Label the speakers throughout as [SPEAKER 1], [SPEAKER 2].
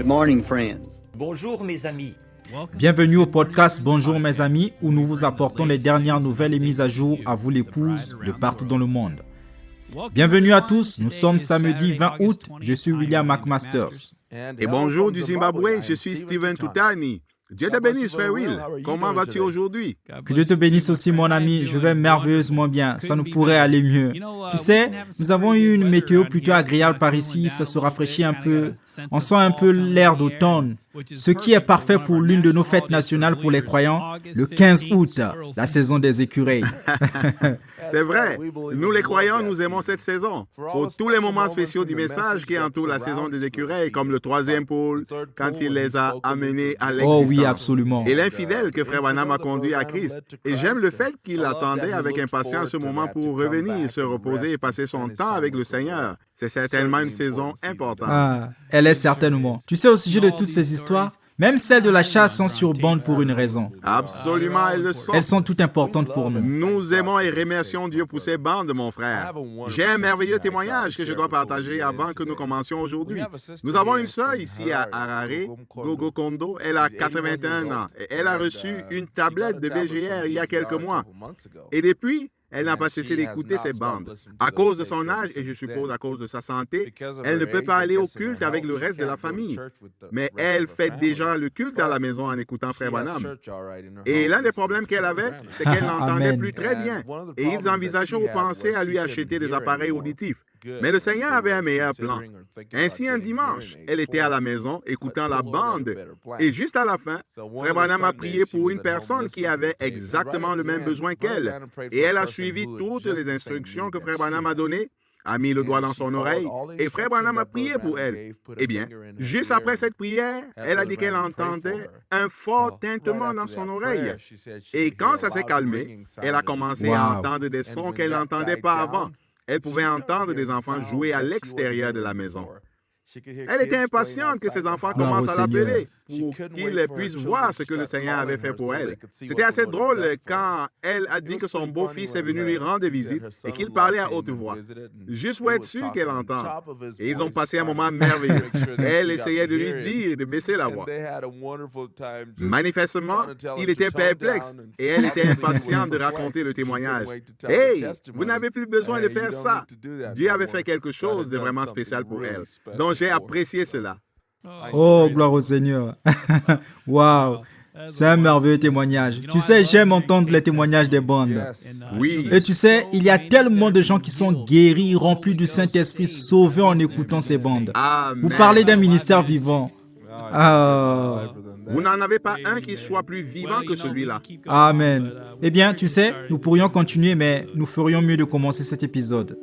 [SPEAKER 1] Good morning, friends.
[SPEAKER 2] Bonjour mes amis.
[SPEAKER 3] Bienvenue au podcast Bonjour mes amis, où nous vous apportons les dernières nouvelles et mises à jour à vous l'épouse de partout dans le monde. Bienvenue à tous, nous sommes samedi 20 août, je suis William McMasters.
[SPEAKER 4] Et bonjour du Zimbabwe, je suis Steven Tutani. Dieu te bénisse, frère Will. Comment vas-tu aujourd'hui?
[SPEAKER 3] Que Dieu te bénisse aussi mon ami, je vais merveilleusement bien, ça ne pourrait aller mieux. Tu sais, nous avons eu une météo plutôt agréable par ici, ça se rafraîchit un peu, on sent un peu l'air d'automne. Ce qui est parfait pour l'une de nos fêtes nationales pour les croyants, le 15 août, la saison des écureuils.
[SPEAKER 4] C'est vrai, nous les croyants, nous aimons cette saison. Pour tous les moments spéciaux du message qui entourent la saison des écureuils, comme le troisième pôle, quand il les a amenés à l'existence.
[SPEAKER 3] Oh oui, absolument.
[SPEAKER 4] Et l'infidèle que Frère Branham a conduit à Christ. Et j'aime le fait qu'il attendait avec impatience ce moment pour revenir, se reposer et passer son temps avec le Seigneur. C'est certainement une saison importante.
[SPEAKER 3] Ah, elle est certainement. Tu sais, au sujet de toutes ces histoires, même celles de la chasse sont sur bande pour une raison.
[SPEAKER 4] Absolument, elles le sont.
[SPEAKER 3] Elles sont toutes importantes pour nous.
[SPEAKER 4] Nous aimons et remercions Dieu pour ces bandes, mon frère. J'ai un merveilleux témoignage que je dois partager avant que nous commencions aujourd'hui. Nous avons une sœur ici à Harare, Gogo Kondo. Elle a 81 ans et elle a reçu une tablette de BGR il y a quelques mois. Et depuis, elle n'a pas cessé d'écouter ces bandes. À cause de son âge et je suppose à cause de sa santé, elle ne peut pas aller au culte avec le reste de la famille. Mais elle fait déjà le culte à la maison en écoutant Frère Branham. Et l'un des problèmes qu'elle avait, c'est qu'elle n'entendait plus très bien. Et ils envisageaient ou pensaient à lui acheter des appareils auditifs. Mais le Seigneur avait un meilleur plan. Ainsi, un dimanche, elle était à la maison écoutant la bande. Et juste à la fin, Frère Branham a prié pour une personne qui avait exactement le même besoin qu'elle. Et elle a suivi toutes les instructions que Frère Branham a données, a mis le doigt dans son oreille, et Frère Branham a prié pour elle. Eh bien, juste après cette prière, elle a dit qu'elle entendait un fort tintement dans son oreille. Et quand ça s'est calmé, elle a commencé à entendre des sons qu'elle n'entendait pas avant. Elle pouvait entendre des enfants jouer à l'extérieur de la maison. Elle était impatiente que ses enfants commencent à l'appeler pour qu'ils puissent voir ce que le Seigneur avait fait pour elle. C'était assez drôle quand elle a dit que son beau-fils est venu lui rendre visite et qu'il parlait à haute voix, juste pour être sûr qu'elle entende. Et ils ont passé un moment merveilleux. Elle essayait de lui dire de baisser la voix. Manifestement, il était perplexe et elle était impatiente de raconter le témoignage. « Hey, vous n'avez plus besoin de faire ça. » Dieu avait fait quelque chose de vraiment spécial pour elle. Donc, j'ai apprécié cela.
[SPEAKER 3] Oh, gloire au Seigneur. Waouh, c'est un merveilleux témoignage. Tu sais, j'aime entendre les témoignages des bandes.
[SPEAKER 4] Oui.
[SPEAKER 3] Et tu sais, il y a tellement de gens qui sont guéris, remplis du Saint-Esprit, sauvés en écoutant ces bandes.
[SPEAKER 4] Amen.
[SPEAKER 3] Vous parlez d'un ministère vivant. Ah.
[SPEAKER 4] Vous n'en avez pas un qui soit plus vivant que celui-là.
[SPEAKER 3] Amen. Eh bien, tu sais, nous pourrions continuer, mais nous ferions mieux de commencer cet épisode.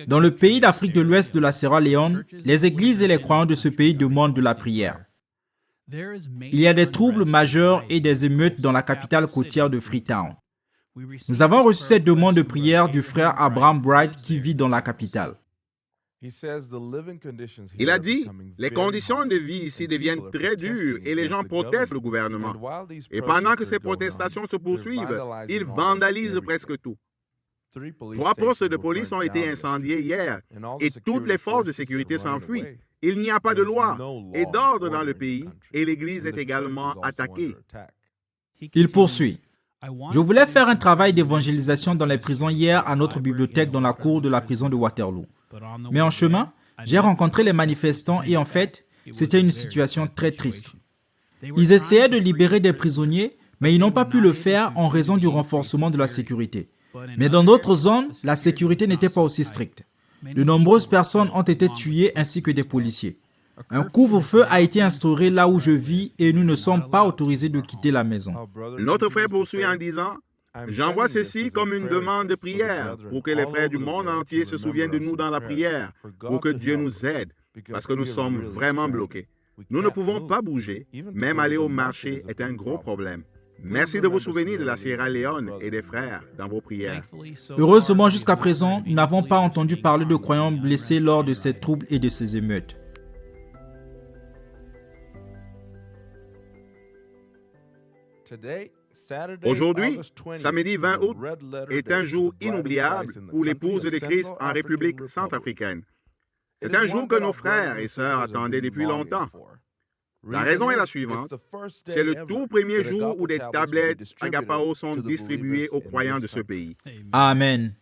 [SPEAKER 3] Dans le pays d'Afrique de l'Ouest de la Sierra Leone, les églises et les croyants de ce pays demandent de la prière. Il y a des troubles majeurs et des émeutes dans la capitale côtière de Freetown. Nous avons reçu cette demande de prière du frère Abraham Bright qui vit dans la capitale.
[SPEAKER 4] Il a dit, les conditions de vie ici deviennent très dures et les gens protestent le gouvernement. Et pendant que ces protestations se poursuivent, ils vandalisent presque tout. 3 postes de police ont été incendiés hier et toutes les forces de sécurité s'enfuient. Il n'y a pas de loi et d'ordre dans le pays et l'Église est également attaquée.
[SPEAKER 3] Il poursuit. Je voulais faire un travail d'évangélisation dans les prisons hier à notre bibliothèque dans la cour de la prison de Waterloo. Mais en chemin, j'ai rencontré les manifestants et en fait, c'était une situation très triste. Ils essayaient de libérer des prisonniers, mais ils n'ont pas pu le faire en raison du renforcement de la sécurité. Mais dans d'autres zones, la sécurité n'était pas aussi stricte. De nombreuses personnes ont été tuées ainsi que des policiers. Un couvre-feu a été instauré là où je vis et nous ne sommes pas autorisés de quitter la maison.
[SPEAKER 4] Notre frère poursuit en disant, j'envoie ceci comme une demande de prière pour que les frères du monde entier se souviennent de nous dans la prière, pour que Dieu nous aide, parce que nous sommes vraiment bloqués. Nous ne pouvons pas bouger, même aller au marché est un gros problème. Merci de vous souvenir de la Sierra Leone et des frères dans vos prières.
[SPEAKER 3] Heureusement, jusqu'à présent, nous n'avons pas entendu parler de croyants blessés lors de ces troubles et de ces émeutes.
[SPEAKER 4] Aujourd'hui, samedi 20 août, est un jour inoubliable pour l'épouse de Christ en République centrafricaine. C'est un jour que nos frères et sœurs attendaient depuis longtemps. La raison est la suivante. C'est le tout premier jour où des tablettes Agapao sont distribuées aux croyants de ce pays.
[SPEAKER 3] Amen.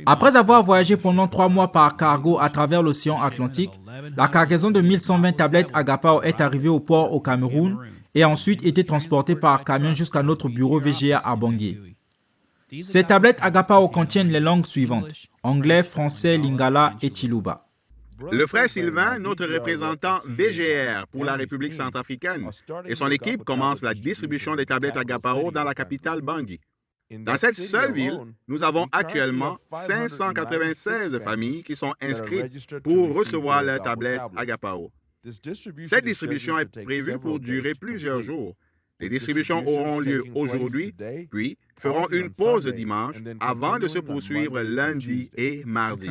[SPEAKER 3] Après avoir voyagé pendant 3 mois par cargo à travers l'océan Atlantique, la cargaison de 1120 tablettes Agapao est arrivée au port au Cameroun et a ensuite été transportée par camion jusqu'à notre bureau VGA à Bangui. Ces tablettes Agapao contiennent les langues suivantes: anglais, français, lingala et Chiluba.
[SPEAKER 4] Le frère Sylvain, notre représentant VGR pour la République centrafricaine, et son équipe commencent la distribution des tablettes Agapao dans la capitale Bangui. Dans cette seule ville, nous avons actuellement 596 familles qui sont inscrites pour recevoir leurs tablettes Agapao. Cette distribution est prévue pour durer plusieurs jours. Les distributions auront lieu aujourd'hui, puis feront une pause dimanche avant de se poursuivre lundi et mardi.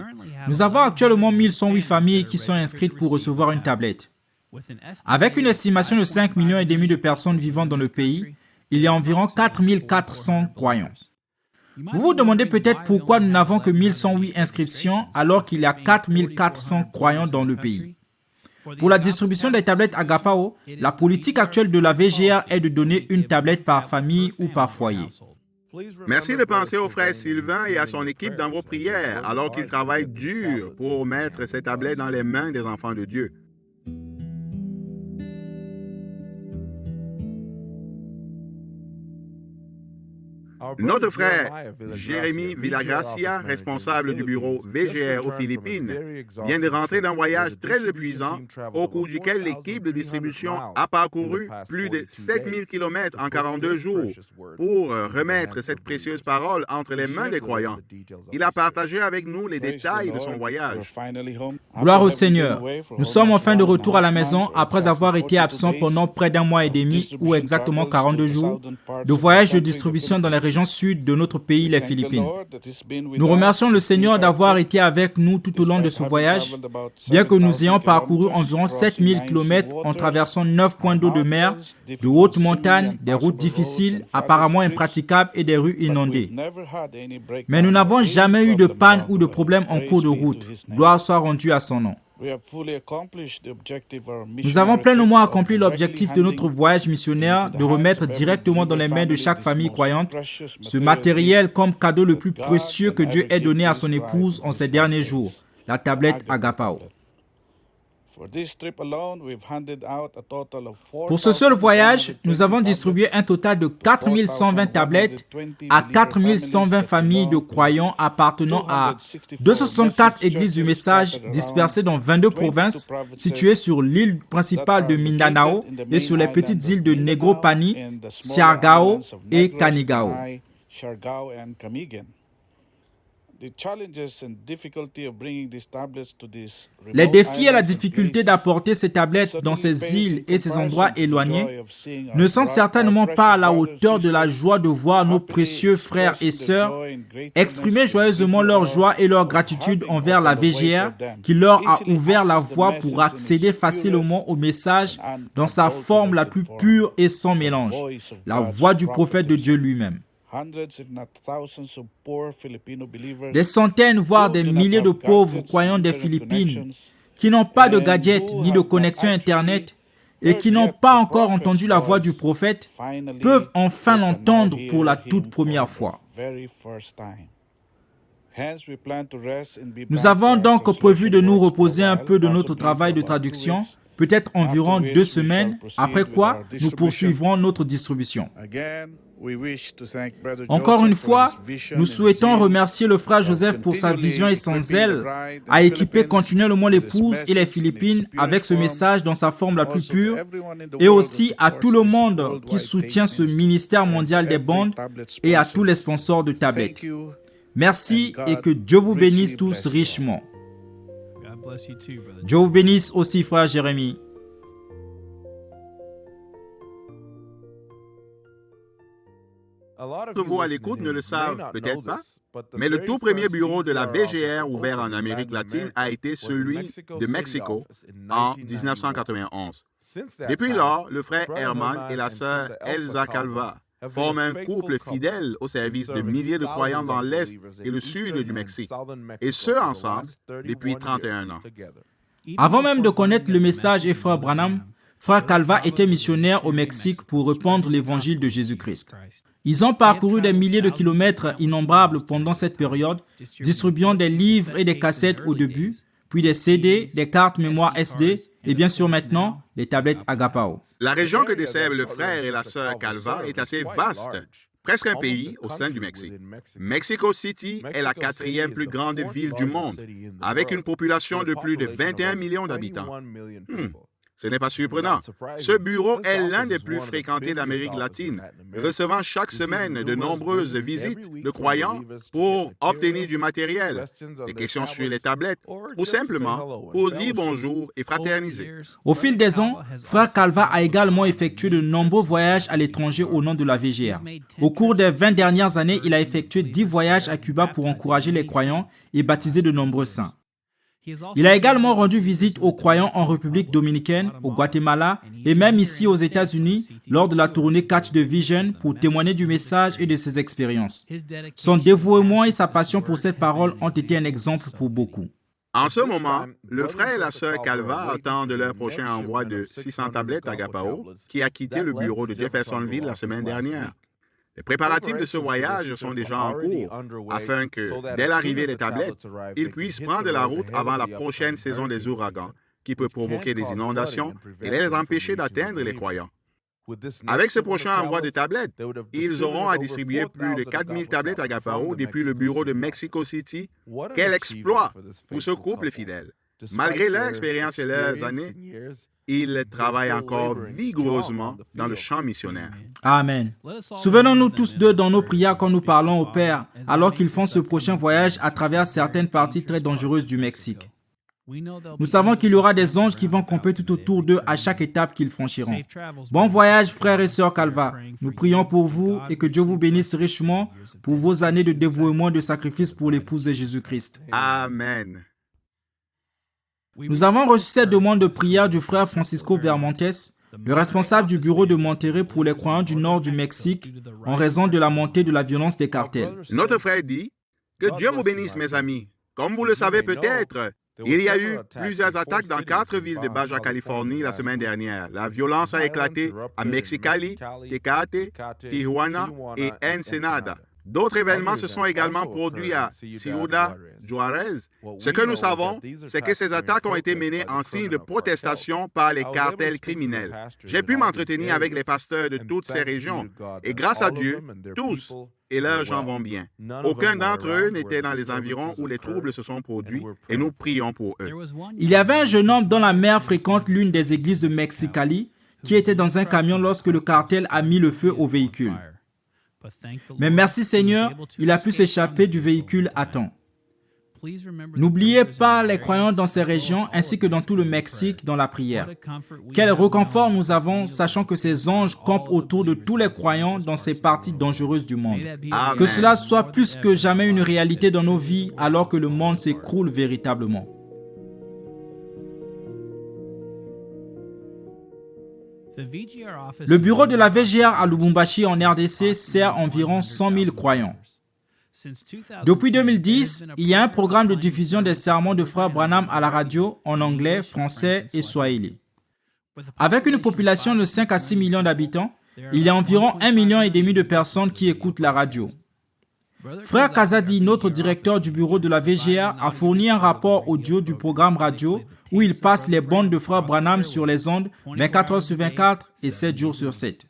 [SPEAKER 3] Nous avons actuellement 1108 familles qui sont inscrites pour recevoir une tablette. Avec une estimation de 5,5 millions de personnes vivant dans le pays, il y a environ 4400 croyants. Vous vous demandez peut-être pourquoi nous n'avons que 1108 inscriptions alors qu'il y a 4400 croyants dans le pays. Pour la distribution des tablettes Agapao, la politique actuelle de la VGA est de donner une tablette par famille ou par foyer.
[SPEAKER 4] Merci de penser au frère Sylvain et à son équipe dans vos prières alors qu'ils travaillent dur pour mettre ces tablettes dans les mains des enfants de Dieu. Notre frère Jérémy Villagracia, responsable du bureau VGR aux Philippines, vient de rentrer d'un voyage très épuisant au cours duquel l'équipe de distribution a parcouru plus de 7000 km en 42 jours pour remettre cette précieuse parole entre les mains des croyants. Il a partagé avec nous les détails de son voyage.
[SPEAKER 3] Gloire au Seigneur. Nous sommes enfin de retour à la maison après avoir été absents pendant près d'1 mois et demi ou exactement 42 jours de voyage de distribution dans les régions sud de notre pays, les Philippines. Nous remercions le Seigneur d'avoir été avec nous tout au long de ce voyage, bien que nous ayons parcouru environ 7000 km en traversant 9 points d'eau de mer, de hautes montagnes, des routes difficiles, apparemment impraticables et des rues inondées. Mais nous n'avons jamais eu de panne ou de problème en cours de route. Gloire soit rendue à son nom. Nous avons pleinement accompli l'objectif de notre voyage missionnaire de remettre directement dans les mains de chaque famille croyante ce matériel comme cadeau le plus précieux que Dieu ait donné à son épouse en ces derniers jours, la tablette Agapao. Pour ce seul voyage, nous avons distribué un total de 4120 tablettes à 4120 familles de croyants appartenant à 264 églises du message dispersées dans 22 provinces situées sur l'île principale de Mindanao et sur les petites îles de Negropani, Siargao et Canigao. Les défis et la difficulté d'apporter ces tablettes dans ces îles et ces endroits éloignés ne sont certainement pas à la hauteur de la joie de voir nos précieux frères et sœurs exprimer joyeusement leur joie et leur gratitude envers la VGR qui leur a ouvert la voie pour accéder facilement au message dans sa forme la plus pure et sans mélange, la voix du prophète de Dieu lui-même. Des centaines, voire des milliers de pauvres croyants des Philippines qui n'ont pas de gadgets ni de connexion Internet et qui n'ont pas encore entendu la voix du prophète peuvent enfin l'entendre pour la toute première fois. Nous avons donc prévu de nous reposer un peu de notre travail de traduction, peut-être environ 2 semaines, après quoi nous poursuivrons notre distribution. Encore une fois, nous souhaitons remercier le frère Joseph pour sa vision et son zèle à équiper continuellement l'épouse et les Philippines avec ce message dans sa forme la plus pure, et aussi à tout le monde qui soutient ce ministère mondial des bandes et à tous les sponsors de tablettes. Merci et que Dieu vous bénisse tous richement. Dieu vous bénisse aussi, frère Jérémy.
[SPEAKER 4] de vous à l'écoute ne le savent peut-être pas, mais le tout premier bureau de la VGR ouvert en Amérique latine a été celui de Mexico en 1991. Depuis lors, le frère Herman et la sœur Elsa Calva forment un couple fidèle au service de milliers de croyants dans l'Est et le Sud du Mexique, et ce ensemble depuis 31 ans.
[SPEAKER 3] Avant même de connaître le message et frère Branham, frère Calva était missionnaire au Mexique pour répandre l'évangile de Jésus-Christ. Ils ont parcouru des milliers de kilomètres innombrables pendant cette période, distribuant des livres et des cassettes au début, puis des CD, des cartes mémoire SD et bien sûr maintenant, les tablettes Agapao.
[SPEAKER 4] La région que desservent le frère et la sœur Calva est assez vaste, presque un pays au sein du Mexique. Mexico City est la 4e plus grande ville du monde, avec une population de plus de 21 millions d'habitants. Ce n'est pas surprenant. Ce bureau est l'un des plus fréquentés d'Amérique latine, recevant chaque semaine de nombreuses visites de croyants pour obtenir du matériel, des questions sur les tablettes, ou simplement pour dire bonjour et fraterniser.
[SPEAKER 3] Au fil des ans, frère Calva a également effectué de nombreux voyages à l'étranger au nom de la VGR. Au cours des 20 dernières années, il a effectué 10 voyages à Cuba pour encourager les croyants et baptiser de nombreux saints. Il a également rendu visite aux croyants en République dominicaine, au Guatemala et même ici aux États-Unis lors de la tournée Catch the Vision pour témoigner du message et de ses expériences. Son dévouement et sa passion pour cette parole ont été un exemple pour beaucoup.
[SPEAKER 4] En ce moment, le frère et la sœur Calva attendent leur prochain envoi de 600 tablettes Agapao qui a quitté le bureau de Jeffersonville la semaine dernière. Les préparatifs de ce voyage sont déjà en cours afin que, dès l'arrivée des tablettes, ils puissent prendre la route avant la prochaine saison des ouragans qui peut provoquer des inondations et les empêcher d'atteindre les croyants. Avec ce prochain envoi de tablettes, ils auront à distribuer plus de 4000 tablettes Agapao depuis le bureau de Mexico City. Quel exploit pour ce couple fidèle! Malgré leur expérience et leurs années, ils travaillent encore vigoureusement dans le champ missionnaire.
[SPEAKER 3] Amen. Souvenons-nous tous d'eux dans nos prières quand nous parlons au Père, alors qu'ils font ce prochain voyage à travers certaines parties très dangereuses du Mexique. Nous savons qu'il y aura des anges qui vont camper tout autour d'eux à chaque étape qu'ils franchiront. Bon voyage, frères et sœurs Calva. Nous prions pour vous et que Dieu vous bénisse richement pour vos années de dévouement et de sacrifice pour l'épouse de Jésus-Christ.
[SPEAKER 4] Amen.
[SPEAKER 3] Nous avons reçu cette demande de prière du frère Francisco Vermontes, le responsable du bureau de Monterrey pour les croyants du nord du Mexique, en raison de la montée de la violence des cartels.
[SPEAKER 4] Notre frère dit que Dieu vous bénisse, mes amis. Comme vous le savez peut-être, il y a eu plusieurs attaques dans 4 villes de Baja Californie la semaine dernière. La violence a éclaté à Mexicali, Tecate, Tijuana et Ensenada. D'autres événements se sont également produits à Ciudad Juárez. Ce que nous savons, c'est que ces attaques ont été menées en signe de protestation par les cartels criminels. J'ai pu m'entretenir avec les pasteurs de toutes ces régions, et grâce à Dieu, tous et leurs gens vont bien. Aucun d'entre eux n'était dans les environs où les troubles se sont produits, et nous prions pour eux.
[SPEAKER 3] Il y avait un jeune homme dont la mère fréquente l'une des églises de Mexicali, qui était dans un camion lorsque le cartel a mis le feu au véhicule. Mais merci Seigneur, il a pu s'échapper du véhicule à temps. N'oubliez pas les croyants dans ces régions ainsi que dans tout le Mexique dans la prière. Quel réconfort nous avons sachant que ces anges campent autour de tous les croyants dans ces parties dangereuses du monde.
[SPEAKER 4] Amen.
[SPEAKER 3] Que cela soit plus que jamais une réalité dans nos vies alors que le monde s'écroule véritablement. Le bureau de la VGR à Lubumbashi en RDC sert environ 100 000 croyants. Depuis 2010, il y a un programme de diffusion des sermons de frère Branham à la radio en anglais, français et swahili. Avec une population de 5 à 6 millions d'habitants, il y a environ 1,5 million de personnes qui écoutent la radio. Frère Kazadi, notre directeur du bureau de la VGR, a fourni un rapport audio du programme radio où il passe les bandes de frère Branham sur les ondes 24 heures sur 24 et 7 jours sur 7.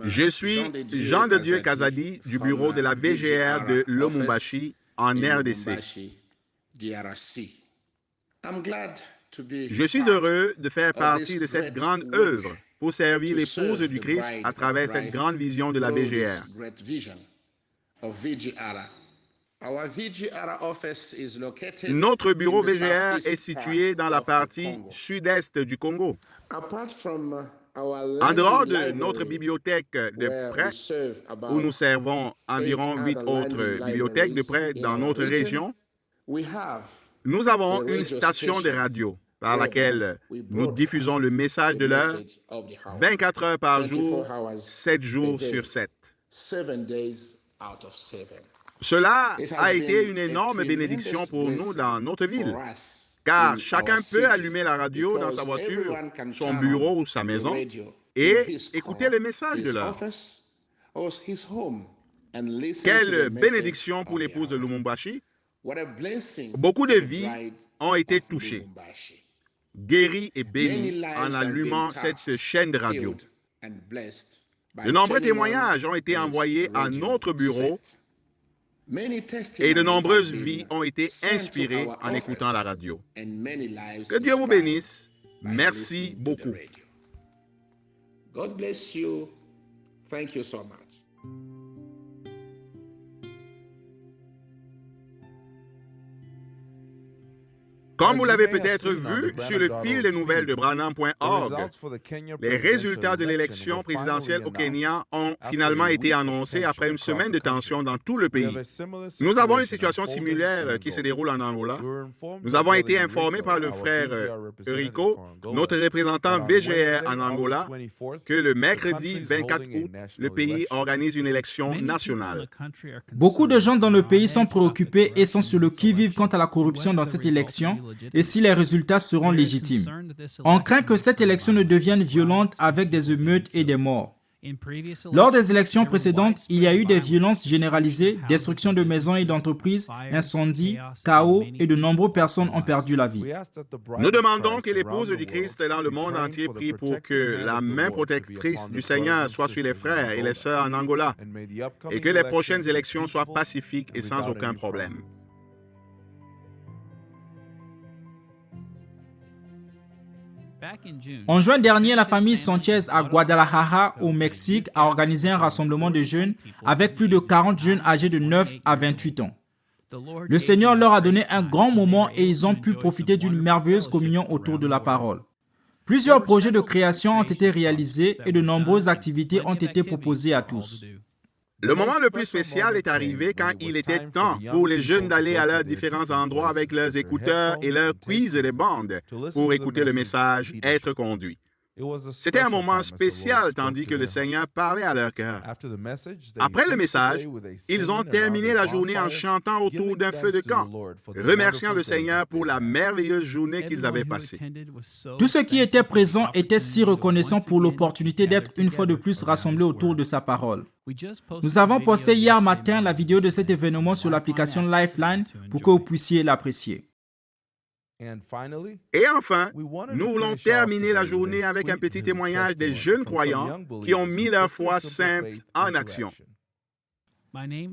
[SPEAKER 4] Je suis Jean de Dieu Kazadi du bureau de la VGR de Lubumbashi en RDC. Je suis heureux de faire partie de cette grande œuvre pour servir l'épouse du Christ à travers cette grande vision de la VGR. Notre bureau VGR est situé dans la partie sud-est du Congo. En dehors de notre bibliothèque de prêt, où nous servons environ 8 autres bibliothèques de prêt dans notre région, nous avons une station de radio par laquelle nous diffusons le message de l'heure 24 heures par jour, 7 jours sur 7. Cela a été une énorme bénédiction pour nous dans notre ville, car chacun peut allumer la radio dans sa voiture, son bureau ou sa maison et écouter le message de l'heure. Quelle bénédiction pour l'épouse de Lumumbashi! Beaucoup de vies ont été touchées, guéries et bénies en allumant cette chaîne de radio. De nombreux témoignages ont été envoyés à notre bureau et de nombreuses vies ont été inspirées en écoutant la radio. Que Dieu vous bénisse. Merci beaucoup.
[SPEAKER 1] God bless you. Thank you so much.
[SPEAKER 4] Comme vous l'avez peut-être vu sur le fil de nouvelles de Branham.org, les résultats de l'élection présidentielle au Kenya ont finalement été annoncés après une semaine de tension dans tout le pays. Nous avons une situation similaire qui se déroule en Angola. Nous avons été informés par le frère Rico, notre représentant VGR en Angola, que le mercredi 24 août, le pays organise une élection nationale.
[SPEAKER 3] Beaucoup de gens dans le pays sont préoccupés et sont sur le qui-vive quant à la corruption dans cette élection et si les résultats seront légitimes. On craint que cette élection ne devienne violente avec des émeutes et des morts. Lors des élections précédentes, il y a eu des violences généralisées, destruction de maisons et d'entreprises, incendies, chaos et de nombreuses personnes ont perdu la vie.
[SPEAKER 4] Nous demandons que l'épouse du Christ dans le monde entier prie pour que la main protectrice du Seigneur soit sur les frères et les sœurs en Angola et que les prochaines élections soient pacifiques et sans aucun problème.
[SPEAKER 3] En juin dernier, la famille Sanchez à Guadalajara, au Mexique, a organisé un rassemblement de jeunes avec plus de 40 jeunes âgés de 9 à 28 ans. Le Seigneur leur a donné un grand moment et ils ont pu profiter d'une merveilleuse communion autour de la parole. Plusieurs projets de création ont été réalisés et de nombreuses activités ont été proposées à tous.
[SPEAKER 4] Le moment le plus spécial est arrivé quand il était temps pour les jeunes d'aller à leurs différents endroits avec leurs écouteurs et leurs quiz de bandes pour écouter le message « Être conduit ». C'était un moment spécial tandis que le Seigneur parlait à leur cœur. Après le message, ils ont terminé la journée en chantant autour d'un feu de camp, remerciant le Seigneur pour la merveilleuse journée qu'ils avaient passée.
[SPEAKER 3] Tous ceux qui étaient présents étaient si reconnaissants pour l'opportunité d'être une fois de plus rassemblés autour de sa parole. Nous avons posté hier matin la vidéo de cet événement sur l'application Lifeline pour que vous puissiez l'apprécier.
[SPEAKER 4] Et enfin, nous voulons terminer la journée avec un petit témoignage des jeunes croyants qui ont mis leur foi simple en action.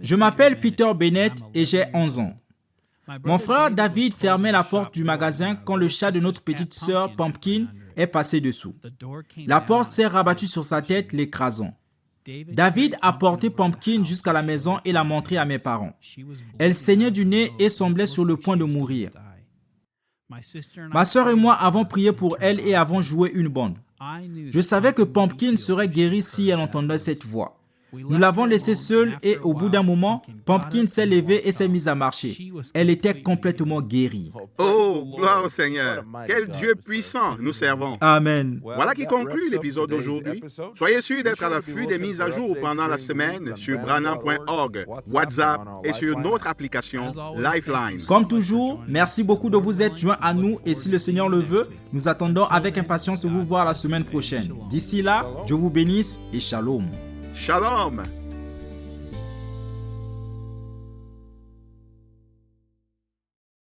[SPEAKER 3] Je m'appelle Peter Bennett et j'ai 11 ans. Mon frère David fermait la porte du magasin quand le chat de notre petite sœur Pumpkin est passé dessous. La porte s'est rabattue sur sa tête, l'écrasant. David a porté Pumpkin jusqu'à la maison et l'a montré à mes parents. Elle saignait du nez et semblait sur le point de mourir. Ma sœur et moi avons prié pour elle et avons joué une bande. Je savais que Pumpkin serait guérie si elle entendait cette voix. Nous l'avons laissée seule et au bout d'un moment, Pumpkin s'est levée et s'est mise à marcher. Elle était complètement guérie.
[SPEAKER 4] Oh, gloire au Seigneur! Quel Dieu puissant nous servons!
[SPEAKER 3] Amen.
[SPEAKER 4] Voilà qui conclut l'épisode d'aujourd'hui. Soyez sûrs d'être à l'affût des mises à jour pendant la semaine sur Branham.org, WhatsApp et sur notre application Lifeline.
[SPEAKER 3] Comme toujours, merci beaucoup de vous être joints à nous et si le Seigneur le veut, nous attendons avec impatience de vous voir la semaine prochaine. D'ici là, Dieu vous bénisse et shalom.
[SPEAKER 4] Shalom!